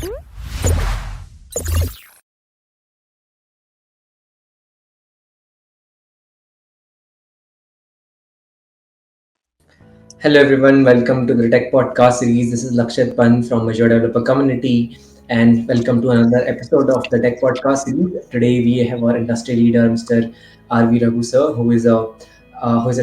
Hello everyone, welcome to the Tech Podcast series. This is Lakshit Pan from Azure Developer Community, and welcome to another episode of the Tech Podcast series. Today we have our industry leader, Mr. Raghu sir, who is a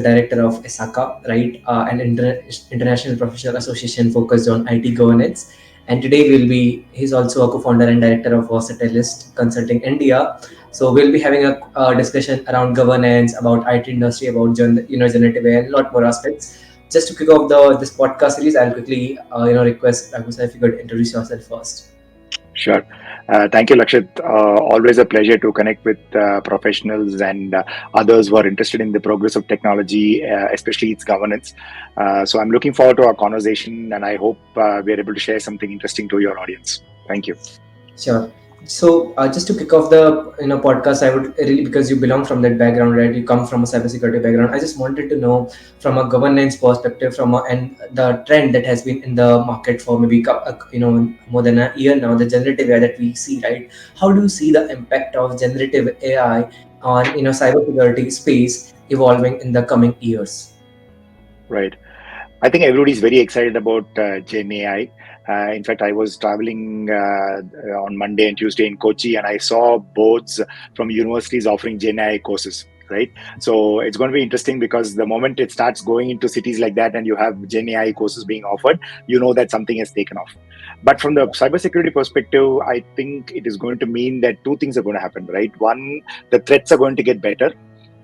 director of ISACA, right, an international professional association focused on IT governance. And today he's also a co-founder and director of Versatilist Consulting India. So we'll be having a discussion around governance, about IT industry, about generative AI, and a lot more aspects. Just to kick off this podcast series, I'll quickly request Raghu sir if you could introduce yourself first. Sure. Thank you, Lakshit. Always a pleasure to connect with professionals and others who are interested in the progress of technology, especially its governance. So I'm looking forward to our conversation, and I hope we're able to share something interesting to your audience. Thank you. Sure. So just to kick off the podcast, I would really, because you belong from that background, right? You come from a cybersecurity background. I just wanted to know from a governance perspective, and the trend that has been in the market for maybe more than a year now, the generative AI that we see, right? How do you see the impact of generative AI on cybersecurity space evolving in the coming years? Right. I think everybody's very excited about Gen AI. In fact, I was traveling on Monday and Tuesday in Kochi, and I saw boards from universities offering Gen AI courses. Right, so it's going to be interesting because the moment it starts going into cities like that, and you have Gen AI courses being offered, you know that something has taken off. But from the cybersecurity perspective, I think it is going to mean that two things are going to happen. Right, one, the threats are going to get better.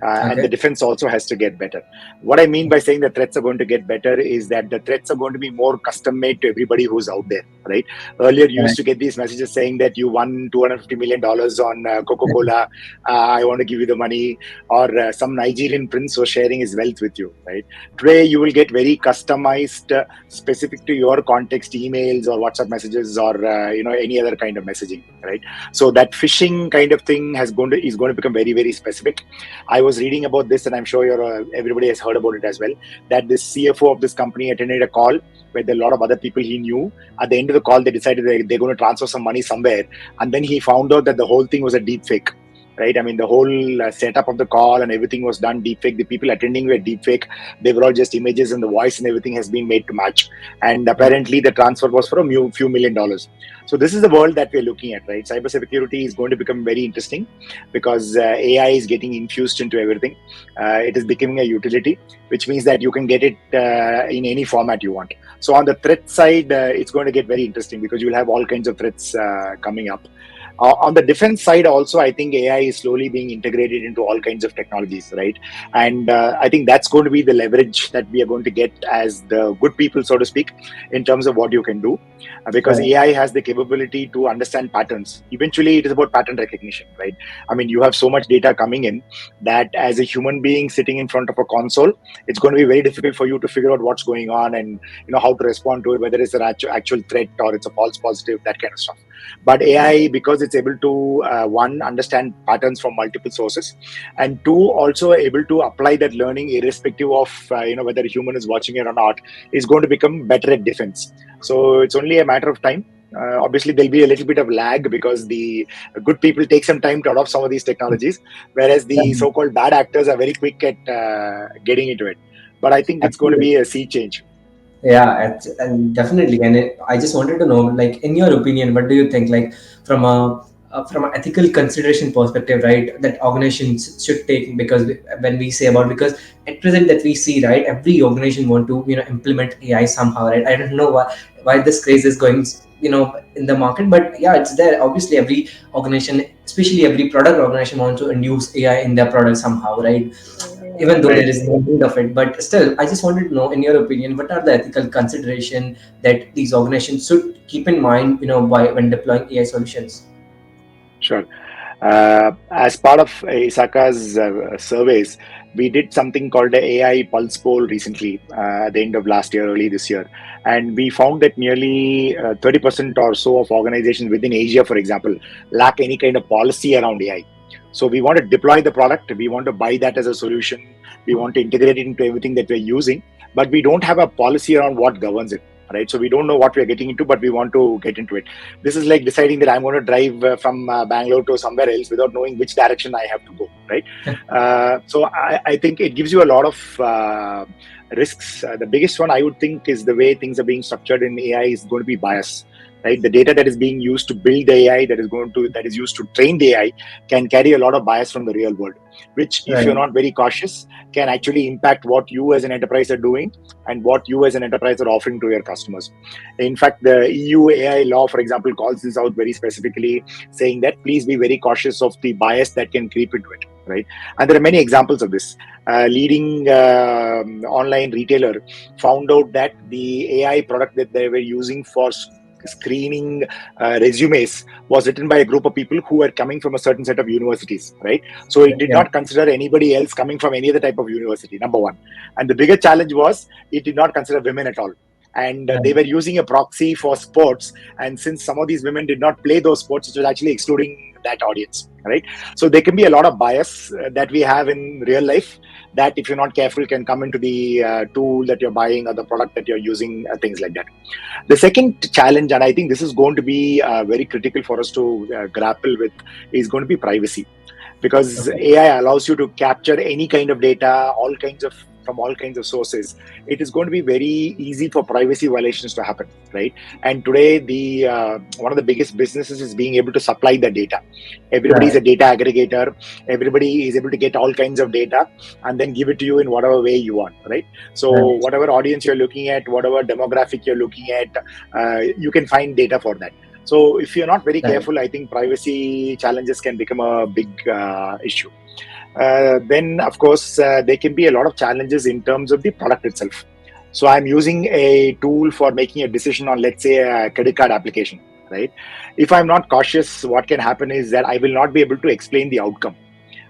And the Okay. defense also has to get better. What I mean by saying the threats are going to get better is that the threats are going to be more custom made to everybody who's out there, right? Earlier, you used Right. to get these messages saying that you won $250 million on Coca-Cola. I want to give you the money. Or some Nigerian prince was sharing his wealth with you, right? Today, you will get very customized, specific to your context emails or WhatsApp messages or, any other kind of messaging, right? So that phishing kind of thing is going to become very, very specific. I was reading about this, and I'm sure everybody has heard about it as well, that this CFO of this company attended a call where there are a lot of other people he knew. At the end of the call, they decided they're going to transfer some money somewhere. And then he found out that the whole thing was a deep fake. Right, I mean, the whole setup of the call and everything was done deepfake. The people attending were deepfake. They were all just images, and the voice and everything has been made to match. And apparently, the transfer was for a few $1 million. So this is the world that we're looking at, right? Cybersecurity is going to become very interesting because AI is getting infused into everything. It is becoming a utility, which means that you can get it in any format you want. So on the threat side, it's going to get very interesting because you'll have all kinds of threats coming up. On the defense side also, I think AI is slowly being integrated into all kinds of technologies, right? And I think that's going to be the leverage that we are going to get as the good people, so to speak, in terms of what you can do. Because Right. AI has the capability to understand patterns. Eventually, it is about pattern recognition, right? I mean, you have so much data coming in that as a human being sitting in front of a console, it's going to be very difficult for you to figure out what's going on and how to respond to it, whether it's an actual threat or it's a false positive, that kind of stuff. But AI, because it's able to one, understand patterns from multiple sources, and two, also able to apply that learning irrespective of whether a human is watching it or not, is going to become better at defense. So it's only a matter of time. Obviously, there'll be a little bit of lag because the good people take some time to adopt some of these technologies, whereas the so-called bad actors are very quick at getting into it. But I think it's going to Absolutely. be a sea change. Yeah, and definitely. And I just wanted to know, like, in your opinion, what do you think, like, from from an ethical consideration perspective, right? That organizations should take, because when we say about, because at present that we see, right, every organization want to implement AI somehow, right? I don't know why this craze is going in the market, but yeah, it's there. Obviously, every organization, especially every product organization, wants to induce AI in their product somehow, right? Even though there Right. is no need of it, but still, I just wanted to know, in your opinion, what are the ethical consideration that these organizations should keep in mind, when deploying AI solutions? Sure. As part of ISACA's surveys, we did something called the AI Pulse Poll recently, at the end of last year, early this year. And we found that nearly 30% or so of organizations within Asia, for example, lack any kind of policy around AI. So we want to deploy the product, we want to buy that as a solution, we want to integrate it into everything that we're using, but we don't have a policy around what governs it. right? So we don't know what we are getting into, but we want to get into it. This is like deciding that I'm going to drive from Bangalore to somewhere else without knowing which direction I have to go, right? So I think it gives you a lot of risks. The biggest one I would think is the way things are being structured in AI is going to be bias. Right, the data that is being used to build the AI, that is used to train the AI, can carry a lot of bias from the real world, which, if you're Right. not very cautious, can actually impact what you as an enterprise are doing and what you as an enterprise are offering to your customers. In fact, the EU AI law, for example, calls this out very specifically, saying that please be very cautious of the bias that can creep into it. Right, and there are many examples of this. Leading online retailer found out that the AI product that they were using for screening resumes was written by a group of people who were coming from a certain set of universities, right? So it did Yeah. not consider anybody else coming from any other type of university, number one. And the bigger challenge was it did not consider women at all. And they Right. were using a proxy for sports. And since some of these women did not play those sports, it was actually excluding that audience, right? So there can be a lot of bias that we have in real life that, if you're not careful, can come into the tool that you're buying or the product that you're using, things like that. The second challenge, and I think this is going to be very critical for us to grapple with, is going to be privacy, because Okay. AI allows you to capture any kind of data, from all kinds of sources. It is going to be very easy for privacy violations to happen, right? And today, the one of the biggest businesses is being able to supply the data. Everybody is Right. a data aggregator. Everybody is able to get all kinds of data and then give it to you in whatever way you want, right? So Right. whatever audience you're looking at, whatever demographic you're looking at, you can find data for that. So if you're not very Right. careful, I think privacy challenges can become a big issue. Then, of course, there can be a lot of challenges in terms of the product itself. So I'm using a tool for making a decision on, let's say, a credit card application, right? If I'm not cautious, what can happen is that I will not be able to explain the outcome.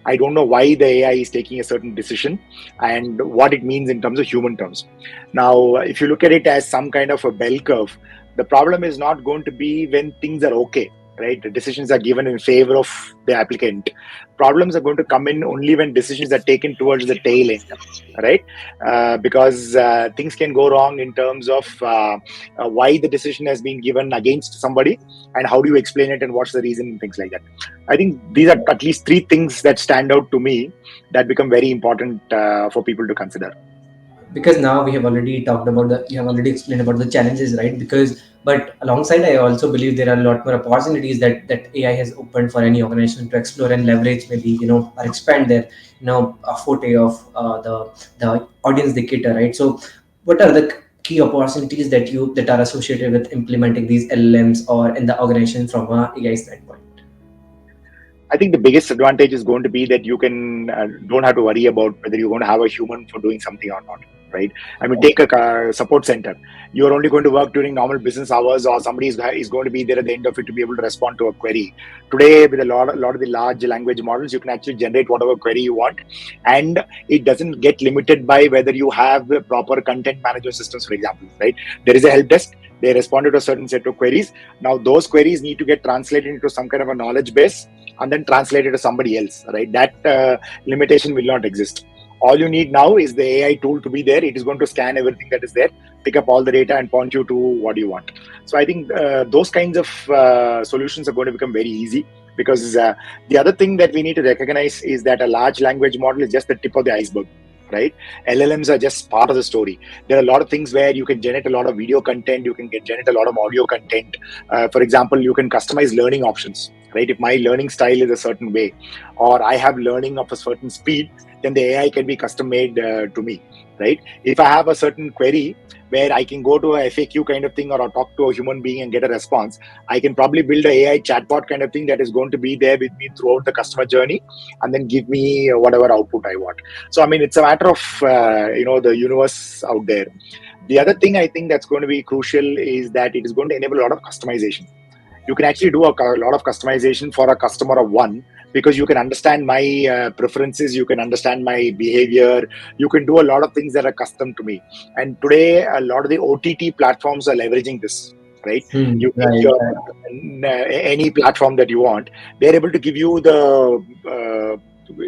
I don't know why the AI is taking a certain decision and what it means in terms of human terms. Now, if you look at it as some kind of a bell curve, the problem is not going to be when things are okay, right? The decisions are given in favor of the applicant. Problems are going to come in only when decisions are taken towards the tail end, right? Because things can go wrong in terms of why the decision has been given against somebody and how do you explain it and what's the reason and things like that. I think these are at least three things that stand out to me that become very important for people to consider. Because now we have already talked about the you have already explained about the challenges, right? Because but alongside, I also believe there are a lot more opportunities that AI has opened for any organization to explore and leverage, maybe, or expand their, a forte of the audience they cater, right? So what are the key opportunities that are associated with implementing these LLMs or in the organization from a AI standpoint? I think the biggest advantage is going to be that you can don't have to worry about whether you're going to have a human for doing something or not, right? I mean, take a support center. You're only going to work during normal business hours, or somebody is going to be there at the end of it to be able to respond to a query. Today, with a lot of the large language models, you can actually generate whatever query you want, and it doesn't get limited by whether you have the proper content management systems, for example, right? There is a help desk. They responded to a certain set of queries. Now, those queries need to get translated into some kind of a knowledge base and then translate it to somebody else, right? That limitation will not exist. All you need now is the AI tool to be there. It is going to scan everything that is there, pick up all the data, and point you to what you want. So I think those kinds of solutions are going to become very easy, because the other thing that we need to recognize is that a large language model is just the tip of the iceberg, right? LLMs are just part of the story. There are a lot of things where you can generate a lot of video content, you can generate a lot of audio content. For example, you can customize learning options, right? If my learning style is a certain way, or I have learning of a certain speed, then the AI can be custom made to me, right? If I have a certain query where I can go to a FAQ kind of thing, or I'll talk to a human being and get a response, I can probably build a AI chatbot kind of thing that is going to be there with me throughout the customer journey and then give me whatever output I want. So, I mean, it's a matter of, the universe out there. The other thing I think that's going to be crucial is that it is going to enable a lot of customization. You can actually do a lot of customization for a customer of one, because you can understand my preferences, you can understand my behavior, you can do a lot of things that are custom to me. And today, a lot of the OTT platforms are leveraging this, right? You pick Right. your any platform that you want, they're able to give you the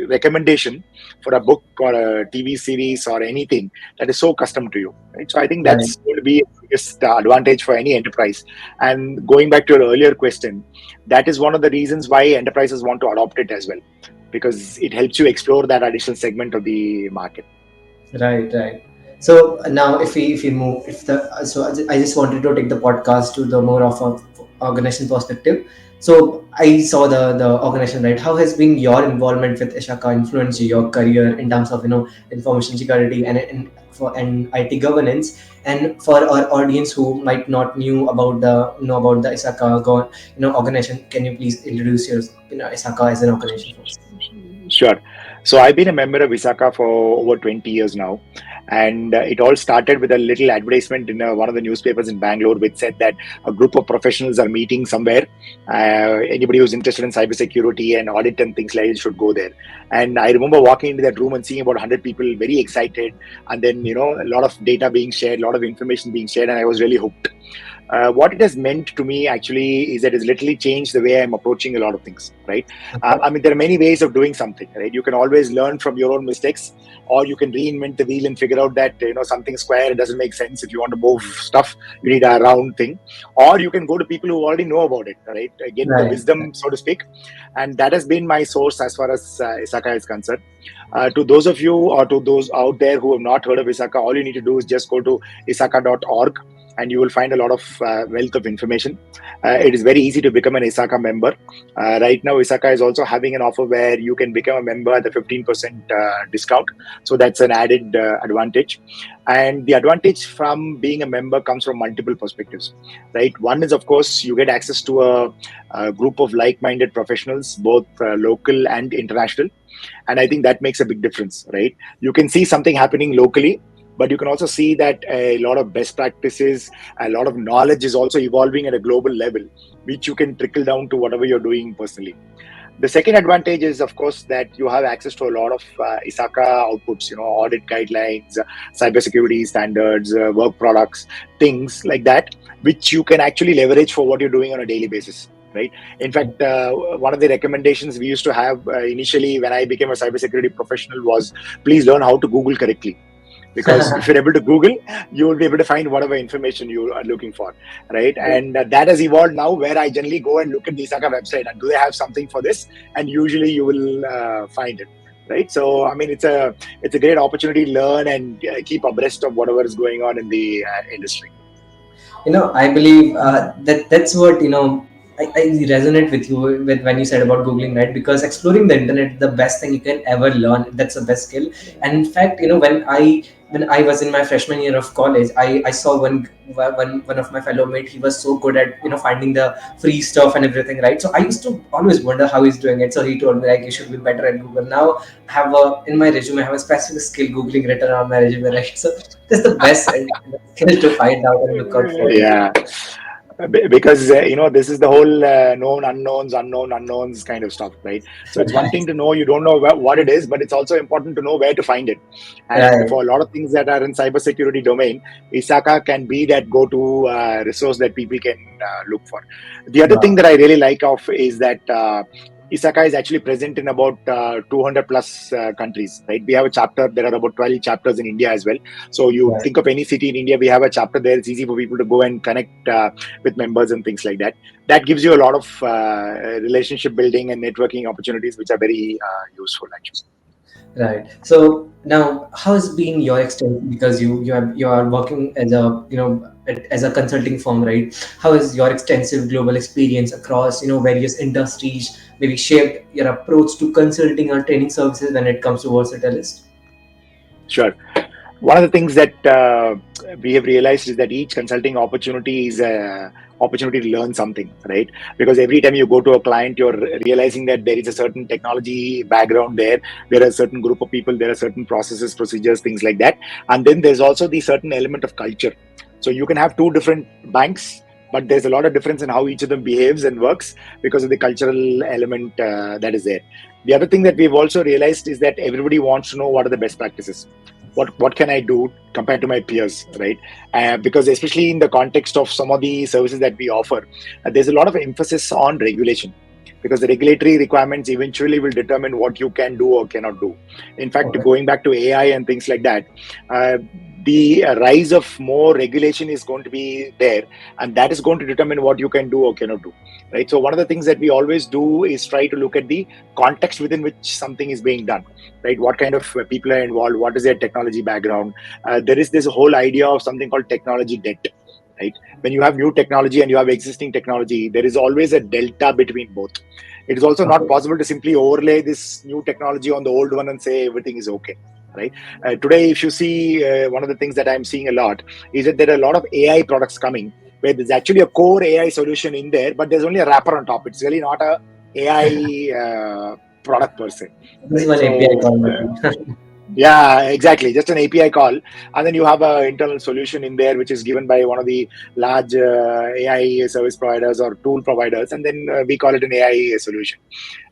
recommendation for a book or a TV series or anything that is so custom to you, right? So I think Right. that's going to be the biggest advantage for any enterprise. And going back to your earlier question, that is one of the reasons why enterprises want to adopt it as well, because it helps you explore that additional segment of the market. Right, right. So now, if we move, if the so I just wanted to take the podcast to the more of a organization perspective. So I saw the organization, right? How has been your involvement with ISACA influenced your career in terms of information security and IT governance? And for our audience who might not know about the ISACA organization, can you please introduce your ISACA as an organization first? Sure. So I've been a member of ISACA for over 20 years now. And it all started with a little advertisement in one of the newspapers in Bangalore, which said that a group of professionals are meeting somewhere. Anybody who's interested in cybersecurity and audit and things like it should go there. And I remember walking into that room and seeing about 100 people very excited. And then, a lot of data being shared, a lot of information being shared, and I was really hooked. What it has meant to me actually is that it's literally changed the way I'm approaching a lot of things, right? I mean, there are many ways of doing something, right? You can always learn from your own mistakes, or you can reinvent the wheel and figure out that, something square doesn't make sense. If you want to move stuff, you need a round thing. Or you can go to people who already know about it, right? Get the Right. wisdom, so to speak. And that has been my source as far as ISACA is concerned. To those of you or to those out there who have not heard of ISACA, all you need to do is just go to isaka.org and you will find a lot of wealth of information. It is very easy to become an ISACA member. Right now, ISACA is also having an offer where you can become a member at the 15% discount. So that's an added advantage. And the advantage from being a member comes from multiple perspectives, right? One is, of course, you get access to a group of like-minded professionals, both local and international. And I think that makes a big difference, right? You can see something happening locally, but you can also see that a lot of best practices, a lot of knowledge is also evolving at a global level, which you can trickle down to whatever you're doing personally. The second advantage is, of course, that you have access to a lot of ISACA outputs, audit guidelines, cybersecurity standards, work products, things like that, which you can actually leverage for what you're doing on a daily basis. Right. In fact, one of the recommendations we used to have initially when I became a cybersecurity professional was please learn how to Google correctly, because if you're able to Google, you will be able to find whatever information you are looking for, right? And that has evolved now, where I generally go and look at the ISACA website and do they have something for this, and usually you will find it, right? So I mean, it's a great opportunity to learn and keep abreast of whatever is going on in the industry. I believe that's what I resonate with you with when you said about googling, right? Because exploring the internet, the best thing you can ever learn, that's the best skill. And in fact, when I was in my freshman year of college, I saw one of my fellow mate. He was so good at finding the free stuff and everything, right? So I used to always wonder how he's doing it. So he told me, like, you should be better at Google. Now I have in my resume, I have a specific skill googling written on my resume, right? So that's the best skill to find out and look out for. Yeah. Because this is the whole known unknowns, unknown unknowns kind of stuff, right? So it's one thing to know you don't know what it is, but it's also important to know where to find it. And Right. for a lot of things that are in cybersecurity domain, ISACA can be that go-to resource that people can look for. The other thing Wow. that I really like of is that ISACA is actually present in about 200 plus countries, right? We have a chapter. There are about 12 chapters in India as well. So you Right. think of any city in India, we have a chapter there. It's easy for people to go and connect with members and things like that. That gives you a lot of relationship building and networking opportunities, which are very useful actually. Right. So now, how has been your experience? Because you are working as a as a consulting firm, right? How has your extensive global experience across various industries maybe shaped your approach to consulting or training services when it comes to versatilist? Sure. One of the things that we have realized is that each consulting opportunity is a opportunity to learn something, right? Because every time you go to a client, you're realizing that there is a certain technology background there. There are a certain group of people, there are certain processes, procedures, things like that. And then there's also the certain element of culture. So you can have two different banks, but there's a lot of difference in how each of them behaves and works because of the cultural element that is there. The other thing that we've also realized is that everybody wants to know what are the best practices. What can I do compared to my peers, right? Because especially in the context of some of the services that we offer, there's a lot of emphasis on regulation. because the regulatory requirements eventually will determine what you can do or cannot do. In fact, Okay. going back to AI and things like that, the rise of more regulation is going to be there, and that is going to determine what you can do or cannot do, right? So one of the things that we always do is try to look at the context within which something is being done, right? What kind of people are involved, what is their technology background. There is this whole idea of something called technology debt, right? When you have new technology and you have existing technology, there is always a delta between both. It is also not Okay. possible to simply overlay this new technology on the old one and say everything is okay, right? Today, if you see, one of the things that I'm seeing a lot is that there are a lot of AI products coming where there's actually a core AI solution in there, but there's only a wrapper on top. It's really not a AI product per se, This is right? one API So call maybe. yeah, exactly. Just an API call, and then you have an internal solution in there, which is given by one of the large AI service providers or tool providers, and then we call it an AI solution,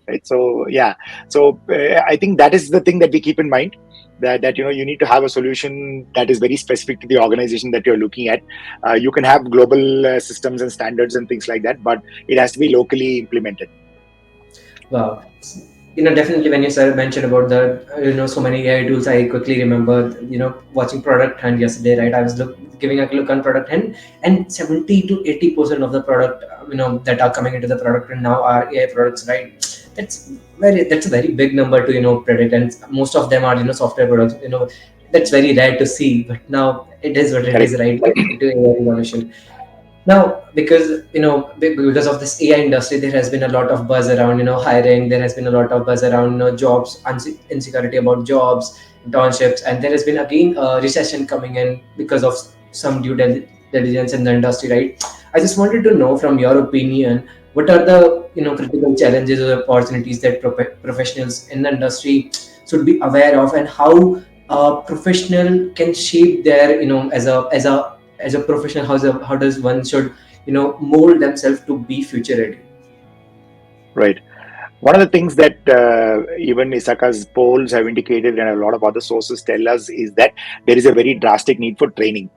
right? So yeah, so I think that is the thing that we keep in mind. That you need to have a solution that is very specific to the organization that you're looking at. You can have global systems and standards and things like that, but it has to be locally implemented. Wow. Definitely when you mentioned about the, so many AI tools, I quickly remember, watching Product Hunt yesterday, right? I was giving a look on Product Hunt, and 70 to 80% of the product, that are coming into the product and now are AI products, right? That's a very big number to, predict. And most of them are, software products, that's very rare to see, but now it is what it is, Correct. right? Into AI revolution. Now, because because of this AI industry, there has been a lot of buzz around hiring. There has been a lot of buzz around jobs, insecurity about jobs, internships, and there has been again a recession coming in because of some diligence in the industry, right? I just wanted to know from your opinion, what are the critical challenges or opportunities that professionals in the industry should be aware of, and how a professional can shape their as a professional, how does one should mold themselves to be future ready. Right. One of the things that even ISACA's polls have indicated, and a lot of other sources tell us, is that there is a very drastic need for training,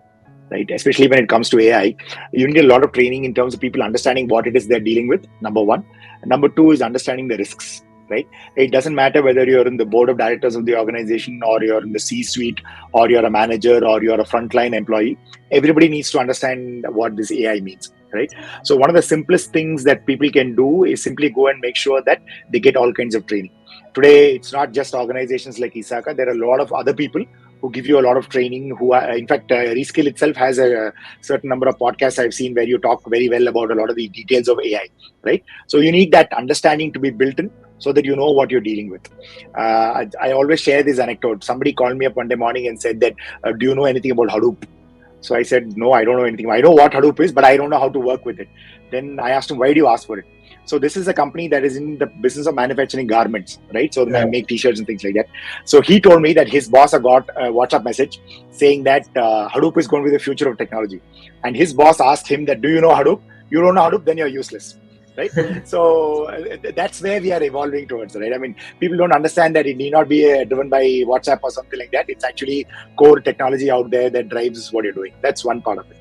right? Especially when it comes to AI, you need a lot of training in terms of people understanding what it is they're dealing with. Number one. Number two is understanding the risks, right? It doesn't matter whether you're in the board of directors of the organization, or you're in the C-suite, or you're a manager, or you're a frontline employee. Everybody needs to understand what this AI means, right? So one of the simplest things that people can do is simply go and make sure that they get all kinds of training. Today, it's not just organizations like ISACA. There are a lot of other people who give you a lot of training. Who are, in fact, Reskill itself has a certain number of podcasts I've seen where you talk very well about a lot of the details of AI, right? So you need that understanding to be built in so that you know what you're dealing with. I always share this anecdote. Somebody called me up one day morning and said that, do you know anything about Hadoop? So I said, no, I don't know anything. I know what Hadoop is, but I don't know how to work with it. Then I asked him, why do you ask for it? So this is a company that is in the business of manufacturing garments, right? So they Right. make t-shirts and things like that. So he told me that his boss got a WhatsApp message saying that Hadoop is going to be the future of technology. And his boss asked him that, do you know Hadoop? You don't know Hadoop, then you're useless, right? So that's where we are evolving towards, right? I mean, people don't understand that it need not be driven by WhatsApp or something like that. It's actually core technology out there that drives what you're doing. That's one part of it.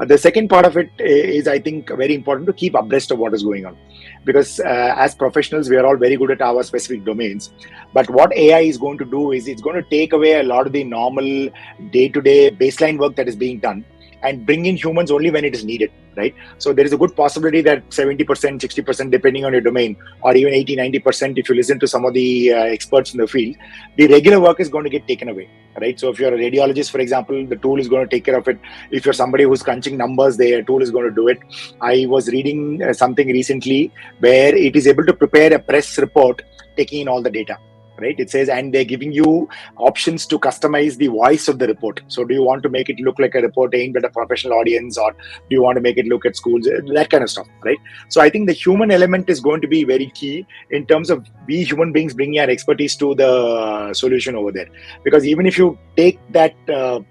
The second part of it is, I think, very important to keep abreast of what is going on, because as professionals, we are all very good at our specific domains. But what AI is going to do is it's going to take away a lot of the normal day-to-day baseline work that is being done and bring in humans only when it is needed, right? So there is a good possibility that 70%, 60%, depending on your domain, or even 80, 90%, if you listen to some of the experts in the field, the regular work is going to get taken away, right? So if you're a radiologist, for example, the tool is going to take care of it. If you're somebody who's crunching numbers, the tool is going to do it. I was reading something recently where it is able to prepare a press report taking in all the data, right? It says, and they're giving you options to customize the voice of the report. So do you want to make it look like a report aimed at a professional audience, or do you want to make it look at schools, that kind of stuff, right? So I think the human element is going to be very key in terms of we human beings bringing our expertise to the solution over there. Because even if you take that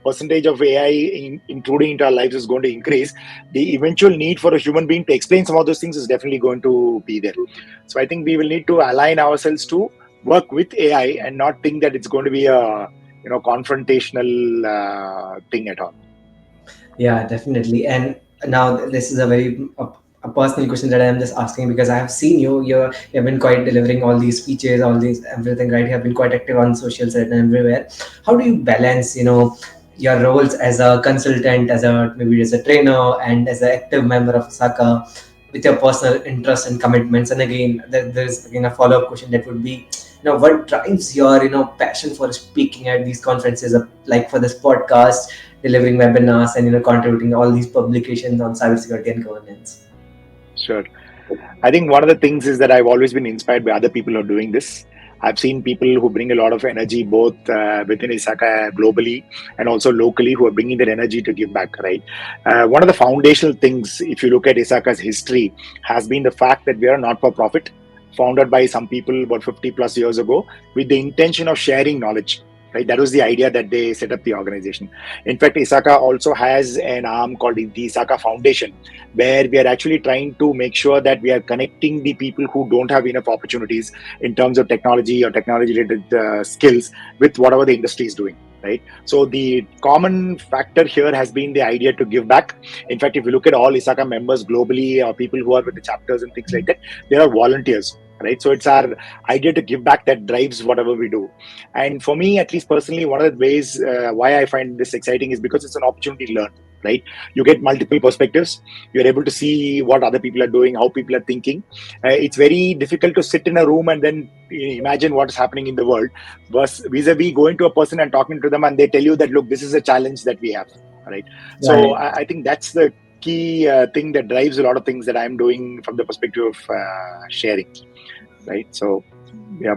percentage of AI including into our lives is going to increase, the eventual need for a human being to explain some of those things is definitely going to be there. So I think we will need to align ourselves to work with AI and not think that it's going to be a confrontational thing at all. Yeah, definitely. And now this is a very a personal question that I am just asking because I have seen you have been quite delivering all these speeches, all these everything, right? You have been quite active on socials and everywhere. How do you balance, your roles as a consultant, as a maybe as a trainer, and as an active member of ISACA with your personal interests and commitments? And again, there's again a follow up question that would be, what drives your passion for speaking at these conferences, like for this podcast, delivering webinars, and contributing all these publications on cybersecurity and governance? Sure. I think one of the things is that I've always been inspired by other people who are doing this. I've seen people who bring a lot of energy both within ISACA globally and also locally, who are bringing that energy to give back, right? One of the foundational things, if you look at ISACA's history, has been the fact that we are not for profit, founded by some people about 50 plus years ago with the intention of sharing knowledge. Right, that was the idea that they set up the organization. In fact, ISACA also has an arm called the ISACA Foundation, where we are actually trying to make sure that we are connecting the people who don't have enough opportunities in terms of technology or technology related skills with whatever the industry is doing. Right. So the common factor here has been the idea to give back. In fact, if you look at all ISACA members globally or people who are with the chapters and things like that, they are volunteers. Right. So it's our idea to give back that drives whatever we do. And for me, at least personally, one of the ways why I find this exciting is because it's an opportunity to learn. Right. You get multiple perspectives. You're able to see what other people are doing, how people are thinking. It's very difficult to sit in a room and then imagine what's happening in the world. Vis-a-vis going to a person and talking to them, and they tell you that, look, this is a challenge that we have. Right. So Right. I think that's the key thing that drives a lot of things that I'm doing from the perspective of sharing. Right. So, yeah.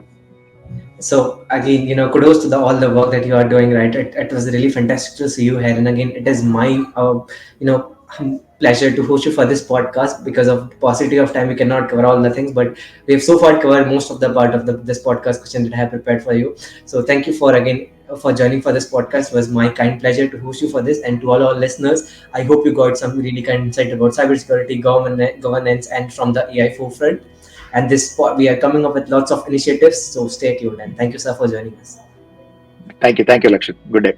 So again, kudos to all the work that you are doing, right? It was really fantastic to see you here, and again, it is my pleasure to host you for this podcast. Because of paucity of time, we cannot cover all the things, but we have so far covered most of the part of this podcast question that I have prepared for you. So thank you for again for joining for this podcast. It was my kind pleasure to host you for this, and to all our listeners, I hope you got some really kind insight about cybersecurity, governance, and from the AI forefront. And we are coming up with lots of initiatives, so stay tuned, and thank you, sir, for joining us. Thank you. Thank you, Lakshit. Good day.